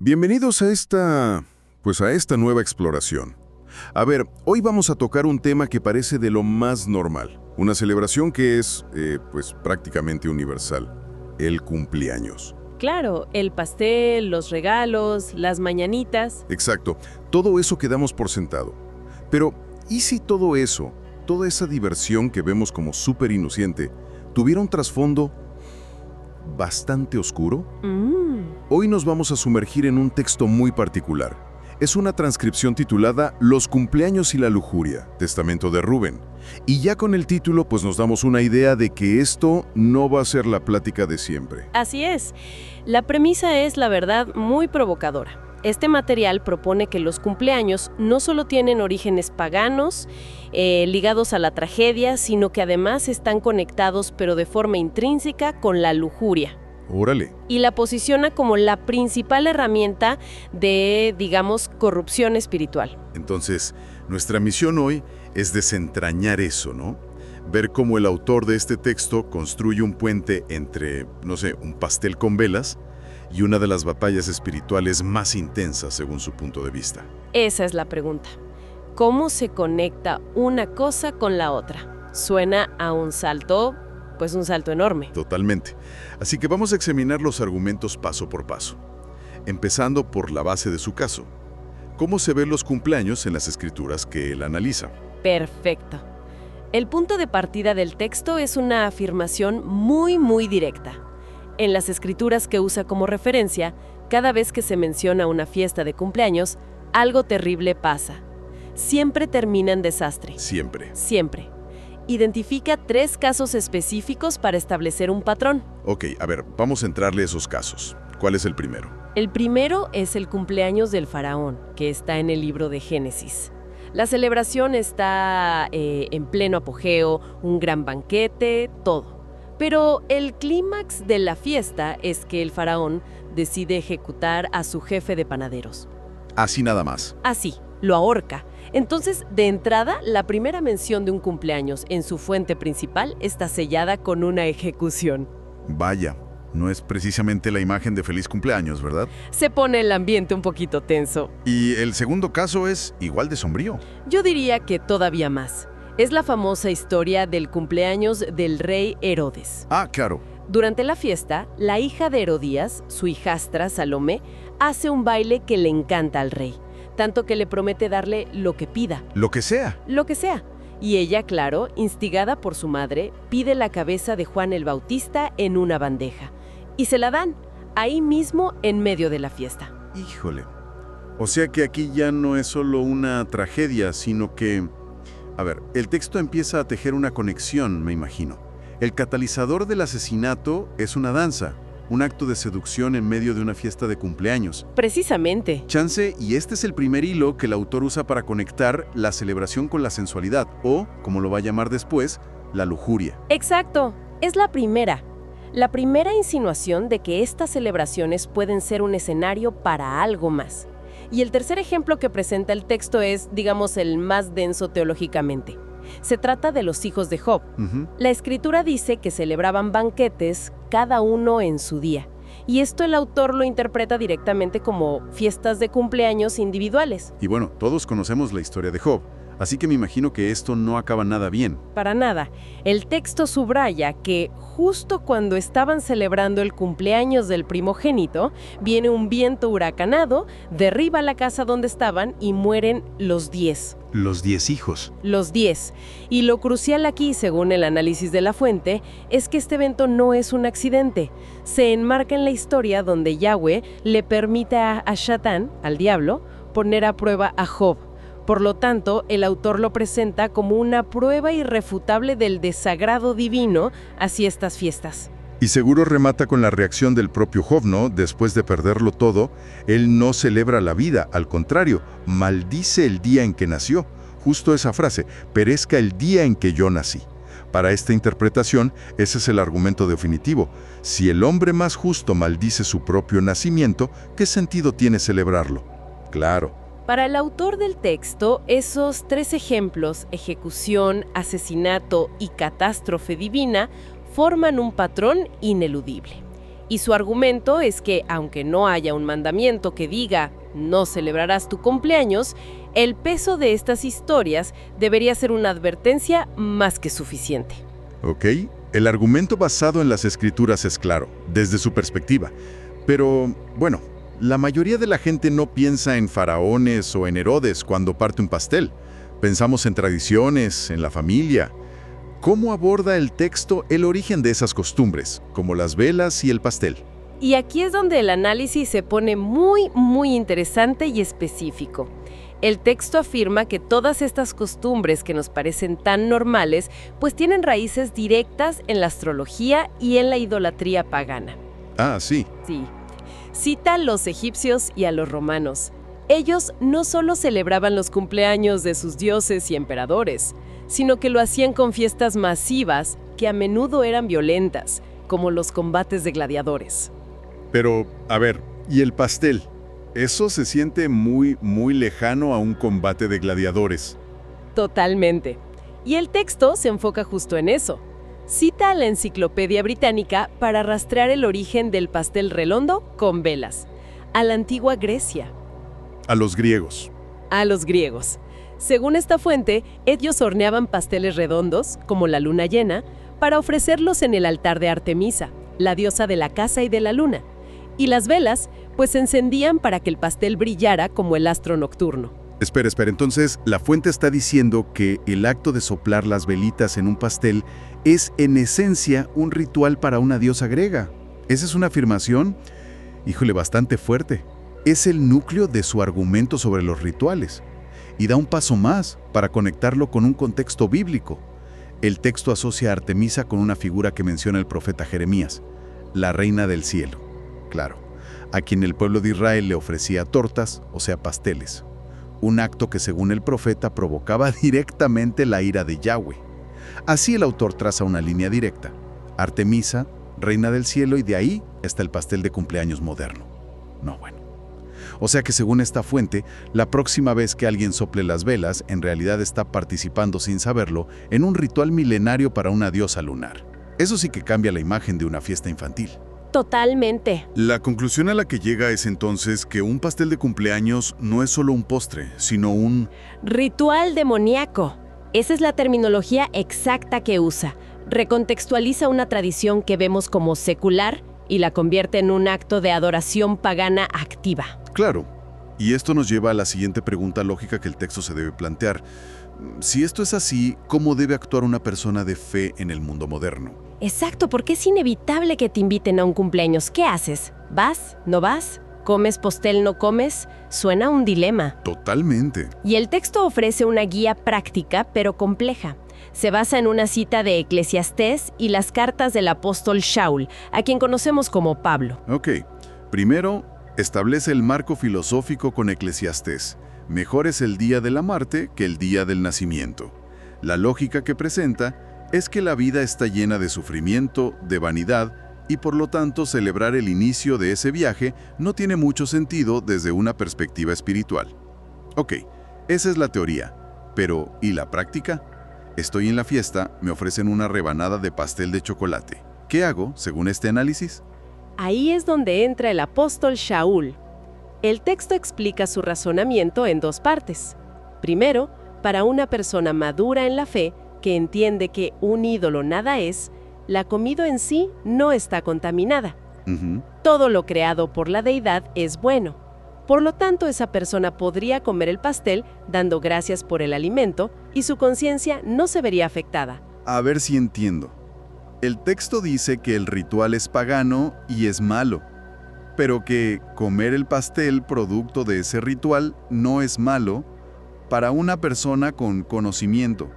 Bienvenidos a esta nueva exploración. A ver, hoy vamos a tocar un tema que parece de lo más normal, una celebración que es, prácticamente universal, el cumpleaños. Claro, el pastel, los regalos, las mañanitas. Exacto, todo eso que damos por sentado. Pero, ¿y si todo eso, toda esa diversión que vemos como súper inocente, tuviera un trasfondo bastante oscuro? Hoy nos vamos a sumergir en un texto muy particular. Es una transcripción titulada Los cumpleaños y la lujuria, testamento de Rubén. Y ya con el título, pues nos damos una idea de que esto no va a ser la plática de siempre. Así es. La premisa es, la verdad, muy provocadora. Este material propone que los cumpleaños no solo tienen orígenes paganos, ligados a la tragedia, sino que además están conectados, pero de forma intrínseca, con la lujuria. Órale. Y la posiciona como la principal herramienta de, digamos, corrupción espiritual. Entonces, nuestra misión hoy es desentrañar eso, ¿no? Ver cómo el autor de este texto construye un puente entre, un pastel con velas y una de las batallas espirituales más intensas según su punto de vista. Esa es la pregunta. ¿Cómo se conecta una cosa con la otra? Suena a un salto enorme. Totalmente. Así que vamos a examinar los argumentos paso por paso, empezando por la base de su caso. ¿Cómo se ven los cumpleaños en las escrituras que él analiza? Perfecto. El punto de partida del texto es una afirmación muy, muy directa. En las escrituras que usa como referencia, cada vez que se menciona una fiesta de cumpleaños, algo terrible pasa. Siempre termina en desastre. Siempre. Siempre. Identifica 3 casos específicos para establecer un patrón. Ok, a ver, vamos a entrarle a esos casos. ¿Cuál es el primero? El primero es el cumpleaños del faraón, que está en el libro de Génesis. La celebración está en pleno apogeo, un gran banquete, todo. Pero el clímax de la fiesta es que el faraón decide ejecutar a su jefe de panaderos. Así nada más. Así, lo ahorca. Entonces, de entrada, la primera mención de un cumpleaños en su fuente principal está sellada con una ejecución. Vaya, no es precisamente la imagen de feliz cumpleaños, ¿verdad? Se pone el ambiente un poquito tenso. Y el segundo caso es igual de sombrío. Yo diría que todavía más. Es la famosa historia del cumpleaños del rey Herodes. Ah, claro. Durante la fiesta, la hija de Herodías, su hijastra Salomé, hace un baile que le encanta al rey, tanto que le promete darle lo que pida. Lo que sea. Lo que sea. Y ella, claro, instigada por su madre, pide la cabeza de Juan el Bautista en una bandeja. Y se la dan, ahí mismo en medio de la fiesta. Híjole. O sea que aquí ya no es solo una tragedia, sino que... A ver, el texto empieza a tejer una conexión, me imagino. El catalizador del asesinato es una danza, un acto de seducción en medio de una fiesta de cumpleaños. Precisamente. Chance, y este es el primer hilo que el autor usa para conectar la celebración con la sensualidad, o, como lo va a llamar después, la lujuria. Exacto. Es la primera. La primera insinuación de que estas celebraciones pueden ser un escenario para algo más. Y el tercer ejemplo que presenta el texto es, digamos, el más denso teológicamente. Se trata de los hijos de Job. La escritura dice que celebraban banquetes, cada uno en su día. Y esto el autor lo interpreta directamente como fiestas de cumpleaños individuales. Y bueno, todos conocemos la historia de Job, así que me imagino que esto no acaba nada bien. Para nada. El texto subraya que justo cuando estaban celebrando el cumpleaños del primogénito, viene un viento huracanado, derriba la casa donde estaban y mueren los 10. Los 10 hijos. Los 10. Y lo crucial aquí, según el análisis de la fuente, es que este evento no es un accidente. Se enmarca en la historia donde Yahweh le permite a Satán, al diablo, poner a prueba a Job. Por lo tanto, el autor lo presenta como una prueba irrefutable del desagrado divino hacia estas fiestas. Y seguro remata con la reacción del propio Job, ¿no? Después de perderlo todo, él no celebra la vida, al contrario, maldice el día en que nació. Justo esa frase, perezca el día en que yo nací. Para esta interpretación, ese es el argumento definitivo. Si el hombre más justo maldice su propio nacimiento, ¿qué sentido tiene celebrarlo? Claro. Para el autor del texto, esos 3 ejemplos, ejecución, asesinato y catástrofe divina, forman un patrón ineludible. Y su argumento es que, aunque no haya un mandamiento que diga no celebrarás tu cumpleaños, el peso de estas historias debería ser una advertencia más que suficiente. Ok, el argumento basado en las escrituras es claro, desde su perspectiva. Pero, bueno, la mayoría de la gente no piensa en faraones o en Herodes cuando parte un pastel. Pensamos en tradiciones, en la familia. ¿Cómo aborda el texto el origen de esas costumbres, como las velas y el pastel? Y aquí es donde el análisis se pone muy interesante y específico. El texto afirma que todas estas costumbres que nos parecen tan normales, pues tienen raíces directas en la astrología y en la idolatría pagana. Ah, sí. Sí. Cita a los egipcios y a los romanos. Ellos no solo celebraban los cumpleaños de sus dioses y emperadores, sino que lo hacían con fiestas masivas que a menudo eran violentas, como los combates de gladiadores. Pero, a ver, ¿y el pastel? Eso se siente muy lejano a un combate de gladiadores. Totalmente. Y el texto se enfoca justo en eso. Cita a la Enciclopedia Británica para rastrear el origen del pastel redondo con velas, a la antigua Grecia. A los griegos. A los griegos. Según esta fuente, ellos horneaban pasteles redondos, como la luna llena, para ofrecerlos en el altar de Artemisa, la diosa de la casa y de la luna. Y las velas, pues se encendían para que el pastel brillara como el astro nocturno. Espera, entonces la fuente está diciendo que el acto de soplar las velitas en un pastel es en esencia un ritual para una diosa griega. Esa es una afirmación, híjole, bastante fuerte. Es el núcleo de su argumento sobre los rituales. Y da un paso más para conectarlo con un contexto bíblico. El texto asocia a Artemisa con una figura que menciona el profeta Jeremías, la reina del cielo, claro, a quien el pueblo de Israel le ofrecía tortas, o sea, pasteles. Un acto que según el profeta provocaba directamente la ira de Yahweh. Así el autor traza una línea directa. Artemisa, reina del cielo, y de ahí está el pastel de cumpleaños moderno. No, bueno. O sea que según esta fuente, la próxima vez que alguien sople las velas, en realidad está participando sin saberlo en un ritual milenario para una diosa lunar. Eso sí que cambia la imagen de una fiesta infantil. Totalmente. La conclusión a la que llega es entonces que un pastel de cumpleaños no es solo un postre, sino un ritual demoníaco. Esa es la terminología exacta que usa. Recontextualiza una tradición que vemos como secular y la convierte en un acto de adoración pagana activa. Claro. Y esto nos lleva a la siguiente pregunta lógica que el texto se debe plantear. Si esto es así, ¿cómo debe actuar una persona de fe en el mundo moderno? Exacto, porque es inevitable que te inviten a un cumpleaños. ¿Qué haces? ¿Vas? ¿No vas? ¿Comes pastel? ¿No comes? Suena un dilema. Totalmente. Y el texto ofrece una guía práctica, pero compleja. Se basa en una cita de Eclesiastés y las cartas del apóstol Shaul, a quien conocemos como Pablo. Ok. Primero, establece el marco filosófico con Eclesiastés. Mejor es el día de la Marte que el día del nacimiento. La lógica que presenta es que la vida está llena de sufrimiento, de vanidad, y por lo tanto celebrar el inicio de ese viaje no tiene mucho sentido desde una perspectiva espiritual. Ok, esa es la teoría, pero ¿y la práctica? Estoy en la fiesta, me ofrecen una rebanada de pastel de chocolate. ¿Qué hago, según este análisis? Ahí es donde entra el apóstol Shaul. El texto explica su razonamiento en dos partes. Primero, para una persona madura en la fe, que entiende que un ídolo nada es, la comida en sí no está contaminada. Todo lo creado por la deidad es bueno. Por lo tanto, esa persona podría comer el pastel dando gracias por el alimento y su conciencia no se vería afectada. A ver si entiendo. El texto dice que el ritual es pagano y es malo, pero que comer el pastel producto de ese ritual no es malo para una persona con conocimiento.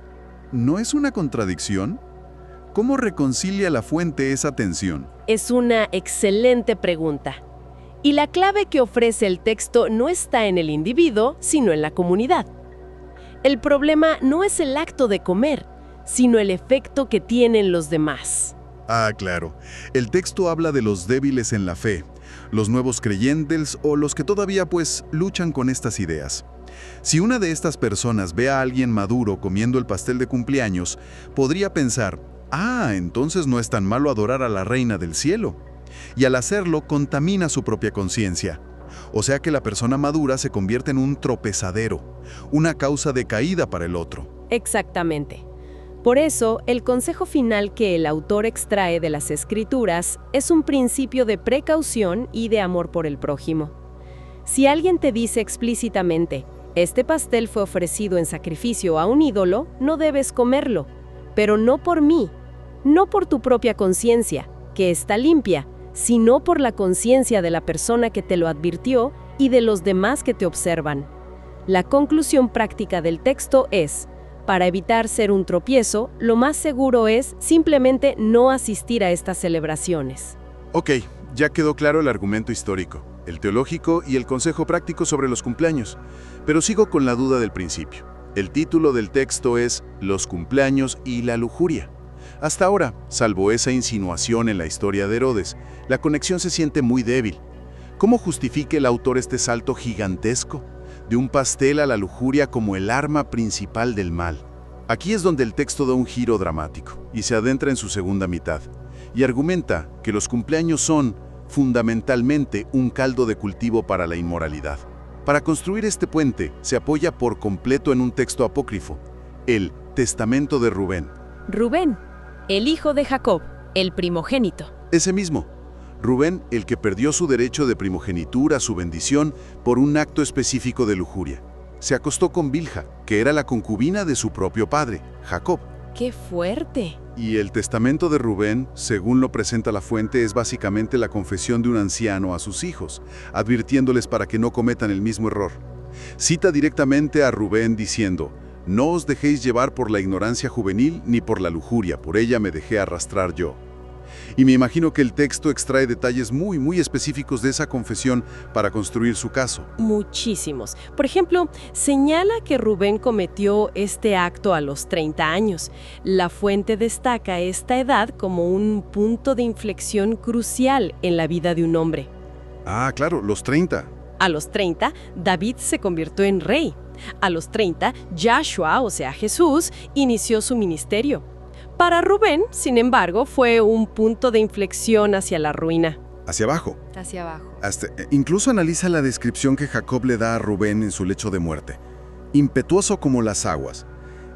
¿No es una contradicción? ¿Cómo reconcilia la fuente esa tensión? Es una excelente pregunta. Y la clave que ofrece el texto no está en el individuo, sino en la comunidad. El problema no es el acto de comer, sino el efecto que tienen los demás. Ah, claro. El texto habla de los débiles en la fe, los nuevos creyentes o los que todavía luchan con estas ideas. Si una de estas personas ve a alguien maduro comiendo el pastel de cumpleaños, podría pensar, entonces no es tan malo adorar a la reina del cielo. y al hacerlo contamina su propia conciencia. O sea que la persona madura se convierte en un tropezadero, una causa de caída para el otro. Exactamente. Por eso, el consejo final que el autor extrae de las Escrituras es un principio de precaución y de amor por el prójimo. Si alguien te dice explícitamente, este pastel fue ofrecido en sacrificio a un ídolo, no debes comerlo, pero no por mí, no por tu propia conciencia, que está limpia, sino por la conciencia de la persona que te lo advirtió y de los demás que te observan. La conclusión práctica del texto es: para evitar ser un tropiezo, lo más seguro es simplemente no asistir a estas celebraciones. Ok, ya quedó claro el argumento histórico, el teológico y el consejo práctico sobre los cumpleaños, pero sigo con la duda del principio. El título del texto es Los cumpleaños y la lujuria. Hasta ahora, salvo esa insinuación en la historia de Herodes, la conexión se siente muy débil. ¿Cómo justifica el autor este salto gigantesco de un pastel a la lujuria como el arma principal del mal? Aquí es donde el texto da un giro dramático y se adentra en su segunda mitad, y argumenta que los cumpleaños son, fundamentalmente, un caldo de cultivo para la inmoralidad. Para construir este puente, se apoya por completo en un texto apócrifo, el Testamento de Rubén. Rubén, el hijo de Jacob, el primogénito. Ese mismo. Rubén, el que perdió su derecho de primogenitura, su bendición, por un acto específico de lujuria. Se acostó con Bilha, que era la concubina de su propio padre, Jacob. ¡Qué fuerte! Y el testamento de Rubén, según lo presenta la fuente, es básicamente la confesión de un anciano a sus hijos, advirtiéndoles para que no cometan el mismo error. Cita directamente a Rubén diciendo: no os dejéis llevar por la ignorancia juvenil ni por la lujuria, por ella me dejé arrastrar yo. Y me imagino que el texto extrae detalles muy específicos de esa confesión para construir su caso. Muchísimos. Por ejemplo, señala que Rubén cometió este acto a los 30 años. La fuente destaca esta edad como un punto de inflexión crucial en la vida de un hombre. Ah, claro, los 30. A los 30, David se convirtió en rey. A los 30, Yahshua, o sea Jesús, inició su ministerio. Para Rubén, sin embargo, fue un punto de inflexión hacia la ruina. Hacia abajo. Hacia abajo. Incluso analiza la descripción que Jacob le da a Rubén en su lecho de muerte. Impetuoso como las aguas.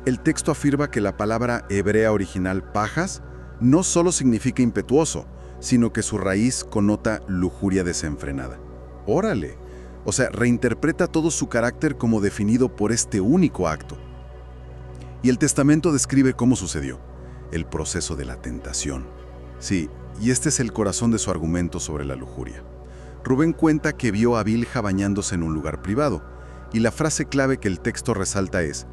El texto afirma que la palabra hebrea original pajas no solo significa impetuoso, sino que su raíz connota lujuria desenfrenada. ¡Órale! O sea, reinterpreta todo su carácter como definido por este único acto. Y el testamento describe cómo sucedió. El proceso de la tentación. Sí, y este es el corazón de su argumento sobre la lujuria. Rubén cuenta que vio a Bilha bañándose en un lugar privado, y la frase clave que el texto resalta es: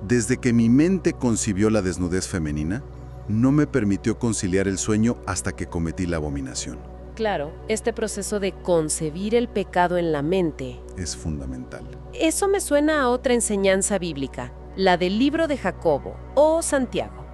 desde que mi mente concibió la desnudez femenina, no me permitió conciliar el sueño hasta que cometí la abominación. Claro, este proceso de concebir el pecado en la mente es fundamental. Eso me suena a otra enseñanza bíblica, la del libro de Jacobo o Santiago,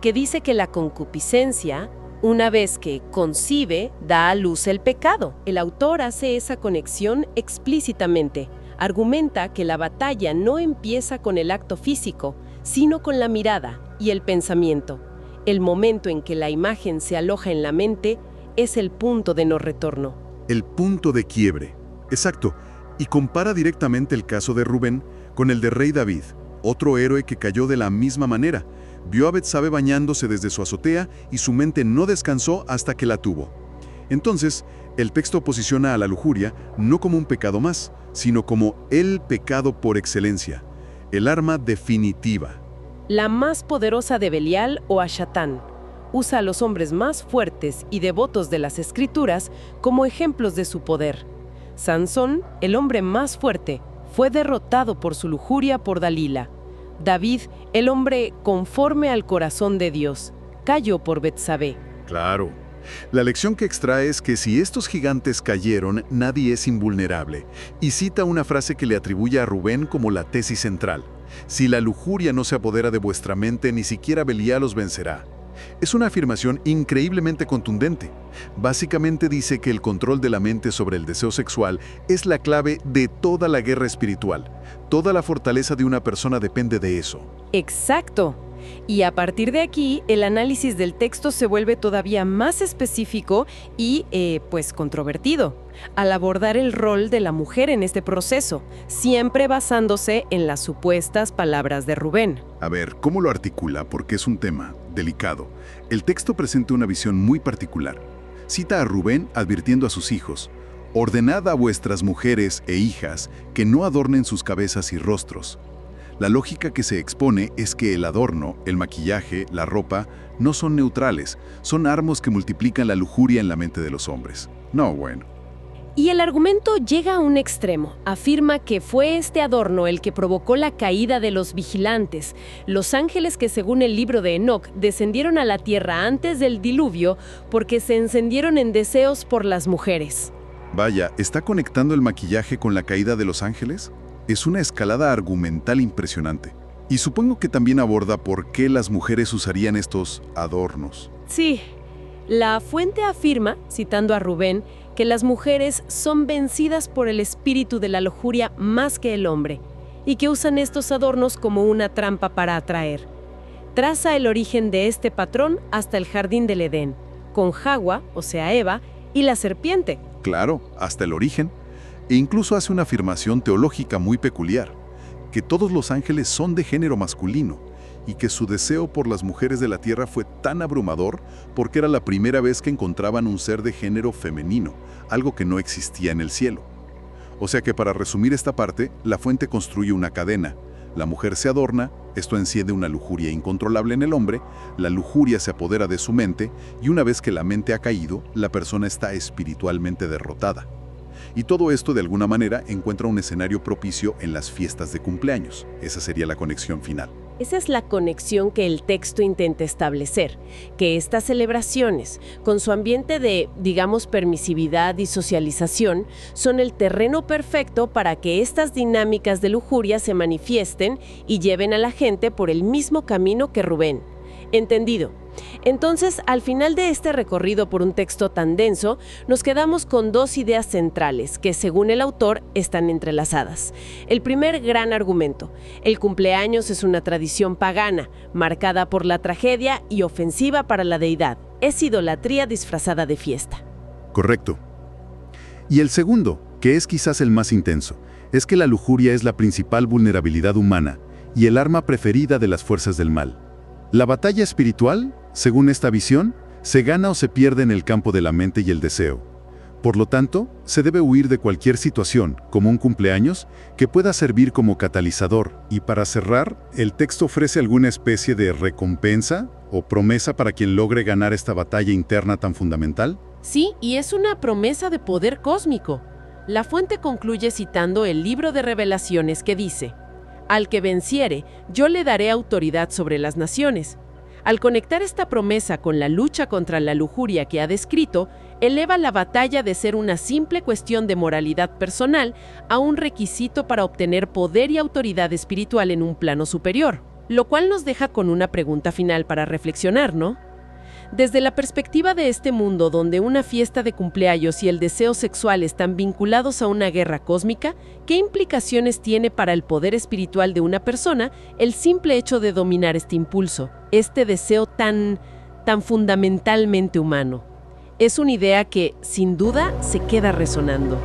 que dice que la concupiscencia, una vez que concibe, da a luz el pecado. El autor hace esa conexión explícitamente. Argumenta que la batalla no empieza con el acto físico, sino con la mirada y el pensamiento. El momento en que la imagen se aloja en la mente es el punto de no retorno. El punto de quiebre. Exacto. Y compara directamente el caso de Rubén con el de rey David, otro héroe que cayó de la misma manera. Vio a Betsabe bañándose desde su azotea y su mente no descansó hasta que la tuvo. Entonces, el texto posiciona a la lujuria no como un pecado más, sino como el pecado por excelencia, el arma definitiva. La más poderosa de Belial o Ashatán. Usa a los hombres más fuertes y devotos de las Escrituras como ejemplos de su poder. Sansón, el hombre más fuerte, fue derrotado por su lujuria por Dalila. David, el hombre conforme al corazón de Dios, cayó por Betsabé. Claro. La lección que extrae es que si estos gigantes cayeron, nadie es invulnerable. Y cita una frase que le atribuye a Rubén como la tesis central: si la lujuria no se apodera de vuestra mente, ni siquiera Belial os vencerá. Es una afirmación increíblemente contundente. Básicamente dice que el control de la mente sobre el deseo sexual es la clave de toda la guerra espiritual. Toda la fortaleza de una persona depende de eso. Exacto. Y a partir de aquí, el análisis del texto se vuelve todavía más específico y, pues, controvertido, al abordar el rol de la mujer en este proceso, siempre basándose en las supuestas palabras de Rubén. A ver, ¿cómo lo articula? Porque es un tema delicado. El texto presenta una visión muy particular. Cita a Rubén advirtiendo a sus hijos: «Ordenad a vuestras mujeres e hijas que no adornen sus cabezas y rostros». La lógica que se expone es que el adorno, el maquillaje, la ropa, no son neutrales, son armas que multiplican la lujuria en la mente de los hombres. No, bueno. Y el argumento llega a un extremo. Afirma que fue este adorno el que provocó la caída de los vigilantes, los ángeles que, según el libro de Enoc, descendieron a la tierra antes del diluvio porque se encendieron en deseos por las mujeres. Vaya, ¿está conectando el maquillaje con la caída de los ángeles? Es una escalada argumental impresionante. Y supongo que también aborda por qué las mujeres usarían estos adornos. Sí, la fuente afirma, citando a Rubén, que las mujeres son vencidas por el espíritu de la lujuria más que el hombre, y que usan estos adornos como una trampa para atraer. Traza el origen de este patrón hasta el jardín del Edén, con Hawa, o sea Eva, y la serpiente. Claro, hasta el origen. E incluso hace una afirmación teológica muy peculiar, que todos los ángeles son de género masculino y que su deseo por las mujeres de la tierra fue tan abrumador porque era la primera vez que encontraban un ser de género femenino, algo que no existía en el cielo. O sea que, para resumir esta parte, la fuente construye una cadena. La mujer se adorna, esto enciende una lujuria incontrolable en el hombre, la lujuria se apodera de su mente y una vez que la mente ha caído, la persona está espiritualmente derrotada. Y todo esto, de alguna manera, encuentra un escenario propicio en las fiestas de cumpleaños. Esa sería la conexión final. Esa es la conexión que el texto intenta establecer, que estas celebraciones, con su ambiente de, digamos, permisividad y socialización, son el terreno perfecto para que estas dinámicas de lujuria se manifiesten y lleven a la gente por el mismo camino que Rubén. ¿Entendido? Entonces, al final de este recorrido por un texto tan denso, nos quedamos con dos ideas centrales que, según el autor, están entrelazadas. El primer gran argumento: el cumpleaños es una tradición pagana, marcada por la tragedia y ofensiva para la deidad. Es idolatría disfrazada de fiesta. Correcto. Y el segundo, que es quizás el más intenso, es que la lujuria es la principal vulnerabilidad humana y el arma preferida de las fuerzas del mal. La batalla espiritual, según esta visión, se gana o se pierde en el campo de la mente y el deseo. Por lo tanto, se debe huir de cualquier situación, como un cumpleaños, que pueda servir como catalizador. Y para cerrar, ¿el texto ofrece alguna especie de recompensa o promesa para quien logre ganar esta batalla interna tan fundamental? Sí, y es una promesa de poder cósmico. La fuente concluye citando el libro de Revelaciones que dice: «Al que venciere, yo le daré autoridad sobre las naciones». Al conectar esta promesa con la lucha contra la lujuria que ha descrito, eleva la batalla de ser una simple cuestión de moralidad personal a un requisito para obtener poder y autoridad espiritual en un plano superior, lo cual nos deja con una pregunta final para reflexionar, ¿no? Desde la perspectiva de este mundo donde una fiesta de cumpleaños y el deseo sexual están vinculados a una guerra cósmica, ¿qué implicaciones tiene para el poder espiritual de una persona el simple hecho de dominar este impulso, este deseo tan fundamentalmente humano? Es una idea que, sin duda, se queda resonando.